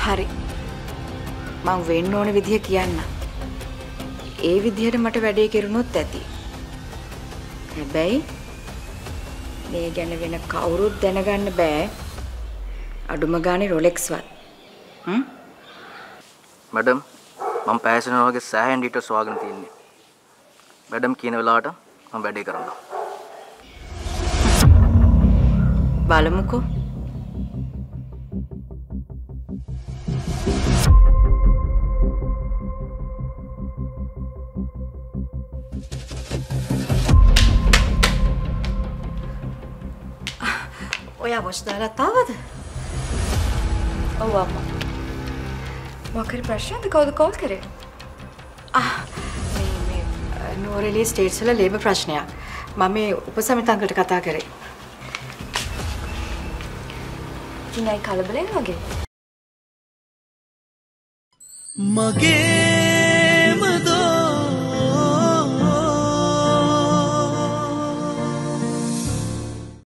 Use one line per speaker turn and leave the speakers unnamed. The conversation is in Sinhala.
හරි. මං වෙන්න ඕන විදිය කියන්න. ඒ විදියට මට වැඩේ කෙරුණොත් ඇති. හැබැයි මේ ගැන වෙන කවුරුත් දැනගන්න බෑ. අඩුම ගානේ රොලෙක්ස්වත්.
මැඩම් මම පැහැසෙනවා වගේ සෑහෙන ඩීටේල්ස් හොයාගෙන තියන්නේ. මැඩම් කියන වෙලාවට මම වැඩේ කරනවා.
බලමුකෝ. ඔයා වොච් දාලා තාවද? ඔව් අම්මා. මොකද ප්‍රශ්නද කවුද කෝල් කරේ? මේ නෝරෙලි ස්ටේට්ස් වල ලේබර් ප්‍රශ්නයක්. මම මේ උපසමිත අංකල්ට කතා කරේ. ඉතින් අය කලබලෙන් වගේ.
මගේ